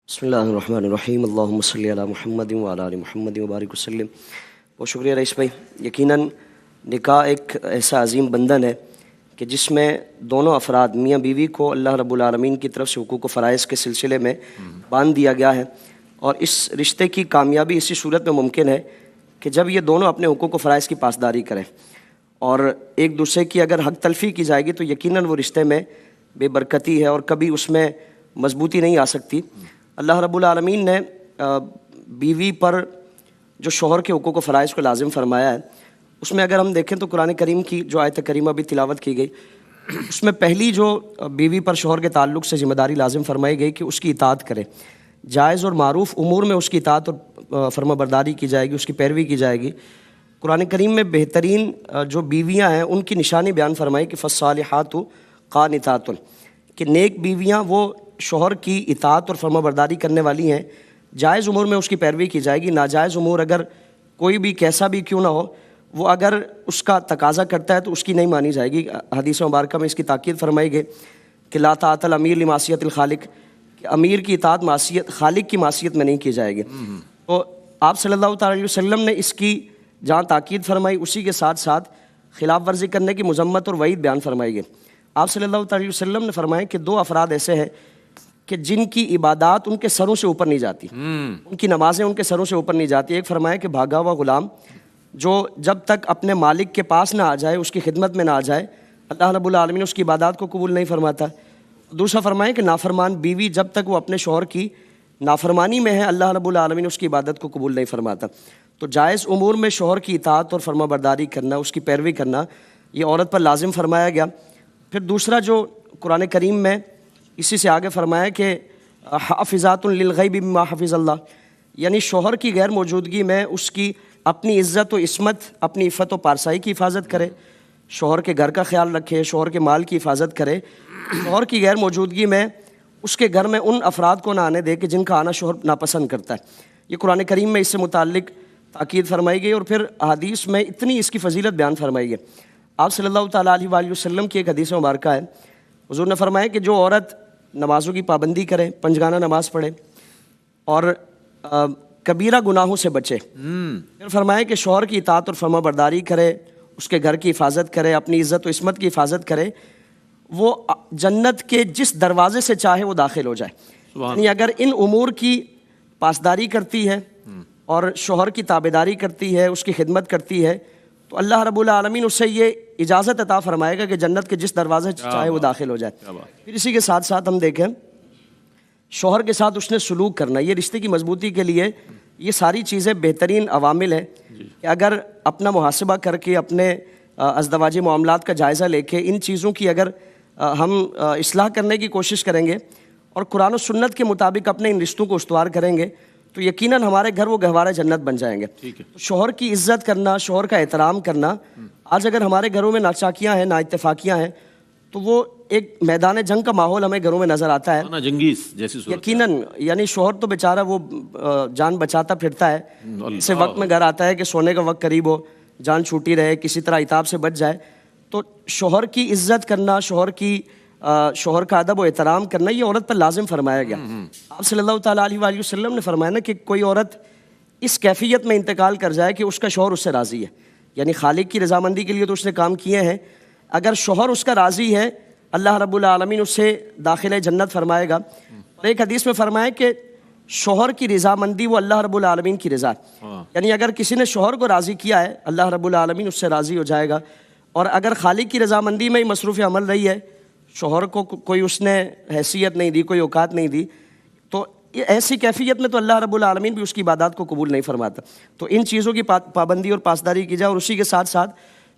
بسم اللہ الرحمن الرحیم اللہم صلی علی محمد وعلی آل محمد وبارک وسلم۔ بہت شکریہ رئیس بھائی۔ یقیناً نکاح ایک ایسا عظیم بندھن ہے کہ جس میں دونوں افراد میاں بیوی کو اللہ رب العالمین کی طرف سے حقوق و فرائض کے سلسلے میں باندھ دیا گیا ہے، اور اس رشتے کی کامیابی اسی صورت میں ممکن ہے کہ جب یہ دونوں اپنے حقوق و فرائض کی پاسداری کریں، اور ایک دوسرے کی اگر حق تلفی کی جائے گی تو یقیناً وہ رشتے میں بے برکتی ہے اور کبھی اس میں مضبوطی نہیں آ سکتی۔ اللہ رب العالمین نے بیوی پر جو شوہر کے حقوق و فرائض کو لازم فرمایا ہے، اس میں اگر ہم دیکھیں تو قرآن کریم کی جو آیت کریمہ بھی تلاوت کی گئی، اس میں پہلی جو بیوی پر شوہر کے تعلق سے ذمہ داری لازم فرمائی گئی کہ اس کی اطاعت کرے، جائز اور معروف امور میں اس کی اطاعت اور فرما برداری کی جائے گی، اس کی پیروی کی جائے گی۔ قرآن کریم میں بہترین جو بیویاں ہیں ان کی نشانی بیان فرمائی کہ فالصالحات قانتات، کہ نیک بیویاں وہ شوہر کی اطاعت اور فرما برداری کرنے والی ہیں، جائز امور میں اس کی پیروی کی جائے گی، ناجائز امور اگر کوئی بھی کیسا بھی کیوں نہ ہو وہ اگر اس کا تقاضا کرتا ہے تو اس کی نہیں مانی جائے گی۔ حدیث مبارکہ میں اس کی تاکید فرمائی گئی کہ لا طاعۃ الامیر لمعصیۃ الخالق، کہ امیر کی اطاعت معصیت خالق کی معصیت میں نہیں کی جائے گی۔ تو آپ صلی اللہ تعالیٰ علیہ وسلم نے اس کی جہاں تاکید فرمائی اسی کے ساتھ ساتھ خلاف ورزی کرنے کی مذمت اور وعید بیان فرمائی گئی۔ آپ صلی اللہ تعالیٰ علیہ وسلم نے فرمایا کہ دو افراد ایسے ہیں کہ جن کی عبادات ان کے سروں سے اوپر نہیں جاتی، ان کی نمازیں ان کے سروں سے اوپر نہیں جاتی۔ ایک فرمایا کہ بھاگا ہوا غلام جو جب تک اپنے مالک کے پاس نہ آ جائے، اس کی خدمت میں نہ آ جائے، اللہ رب العالمین اس کی عبادات کو قبول نہیں فرماتا۔ دوسرا فرمایا کہ نافرمان بیوی جب تک وہ اپنے شوہر کی نافرمانی میں ہے، اللہ رب العالمین اس کی عبادت کو قبول نہیں فرماتا۔ تو جائز امور میں شوہر کی اطاعت اور فرما برداری کرنا، اس کی پیروی کرنا، یہ عورت پر لازم فرمایا گیا۔ پھر دوسرا جو قرآن کریم میں اسی سے آگے فرمایا کہ حافظات للغیب بما حفظ اللہ، یعنی شوہر کی غیر موجودگی میں اس کی اپنی عزت و عصمت، اپنی عفت و پارسائی کی حفاظت کرے، شوہر کے گھر کا خیال رکھے، شوہر کے مال کی حفاظت کرے، شوہر کی غیر موجودگی میں اس کے گھر میں ان افراد کو نہ آنے دے کہ جن کا آنا شوہر ناپسند کرتا ہے۔ یہ قرآن کریم میں اس سے متعلق تاکید فرمائی گئی، اور پھر حدیث میں اتنی اس کی فضیلت بیان فرمائی گئی۔ آپ صلی اللہ تعالیٰ علیہ وآلہ وسلم کی ایک حدیث مبارکہ ہے، حضور نے فرمایا کہ جو عورت نمازوں کی پابندی کرے، پنجگانہ نماز پڑھے اور کبیرہ گناہوں سے بچے، پھر فرمایا کہ شوہر کی اطاعت اور فرما برداری کرے، اس کے گھر کی حفاظت کرے، اپنی عزت و عصمت کی حفاظت کرے، وہ جنت کے جس دروازے سے چاہے وہ داخل ہو جائے۔ یعنی اگر ان امور کی پاسداری کرتی ہے اور شوہر کی تابعداری کرتی ہے، اس کی خدمت کرتی ہے، تو اللہ رب العالمین اسے یہ اجازت عطا فرمائے گا کہ جنت کے جس دروازے سے چاہے وہ داخل ہو جائے۔ پھر اسی کے ساتھ ساتھ ہم دیکھیں شوہر کے ساتھ اس نے سلوک کرنا، یہ رشتے کی مضبوطی کے لیے یہ ساری چیزیں بہترین عوامل ہیں کہ اگر اپنا محاسبہ کر کے اپنے ازدواجی معاملات کا جائزہ لے کے ان چیزوں کی اگر ہم اصلاح کرنے کی کوشش کریں گے اور قرآن و سنت کے مطابق اپنے ان رشتوں کو استوار کریں گے تو یقیناً ہمارے گھر وہ گہوارہ جنت بن جائیں گے۔ شوہر کی عزت کرنا، شوہر کا احترام کرنا، آج اگر ہمارے گھروں میں ناچاکیاں ہیں، نا اتفاقیاں ہیں، تو وہ ایک میدان جنگ کا ماحول ہمیں گھروں میں نظر آتا ہے، جنگیز جیسی صورت۔ یقیناً یعنی شوہر تو بیچارہ وہ جان بچاتا پھرتا ہے، اسے وقت میں گھر آتا ہے کہ سونے کا وقت قریب ہو، جان چھوٹی رہے، کسی طرح عتاب سے بچ جائے۔ تو شوہر کی عزت کرنا، شوہر کا ادب و احترام کرنا، یہ عورت پر لازم فرمایا گیا۔ آپ صلی اللہ تعالیٰ علیہ وآلہ وسلم نے فرمایا نا کہ کوئی عورت اس کیفیت میں انتقال کر جائے کہ اس کا شوہر اس سے راضی ہے، یعنی خالق کی رضامندی کے لیے تو اس نے کام کیے ہیں، اگر شوہر اس کا راضی ہے اللہ رب العالمین اس سے داخلہ جنت فرمائے گا۔ اور ایک حدیث میں فرمایا کہ شوہر کی رضامندی وہ اللہ رب العالمین کی رضا، یعنی اگر کسی نے شوہر کو راضی کیا ہے اللہ رب العالمین اس سے راضی ہو جائے گا، اور اگر خالق کی رضامندی میں ہی مصروف عمل رہی ہے، شوہر کو کوئی اس نے حیثیت نہیں دی، کوئی اوقات نہیں دی، تو ایسی کیفیت میں تو اللہ رب العالمین بھی اس کی عبادات کو قبول نہیں فرماتا۔ تو ان چیزوں کی پابندی اور پاسداری کی جائے، اور اسی کے ساتھ ساتھ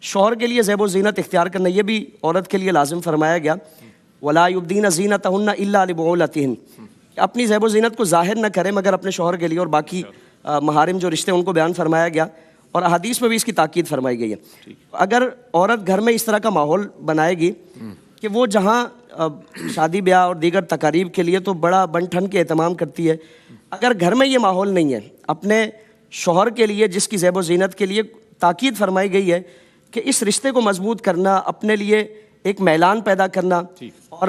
شوہر کے لیے زیب و زینت اختیار کرنا، یہ بھی عورت کے لیے لازم فرمایا گیا۔ وَلَا يُبْدِينَ زِينَتَهُنَّ إِلَّا لِبُعُولَتِهِنَّ، کہ اپنی زیب و زینت کو ظاہر نہ کرے مگر اپنے شوہر کے لیے، اور باقی محارم جو رشتے ان کو بیان فرمایا گیا، اور احادیث میں بھی اس کی تاکید فرمائی گئی ہے۔ اگر عورت گھر میں اس طرح کا ماحول بنائے گی کہ وہ جہاں شادی بیاہ اور دیگر تقاریب کے لیے تو بڑا بن ٹھن کے اہتمام کرتی ہے، اگر گھر میں یہ ماحول نہیں ہے، اپنے شوہر کے لیے جس کی زیب و زینت کے لیے تاکید فرمائی گئی ہے کہ اس رشتے کو مضبوط کرنا، اپنے لیے ایک میلان پیدا کرنا اور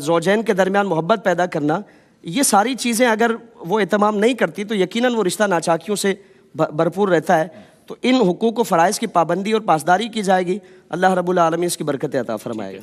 زوجین کے درمیان محبت پیدا کرنا، یہ ساری چیزیں اگر وہ اہتمام نہیں کرتی تو یقیناً وہ رشتہ ناچاکیوں سے بھرپور رہتا ہے. تو ان حقوق و فرائض کی پابندی اور پاسداری کی جائے گی. اللہ رب العالمین اس کی برکت عطا فرمائے گا.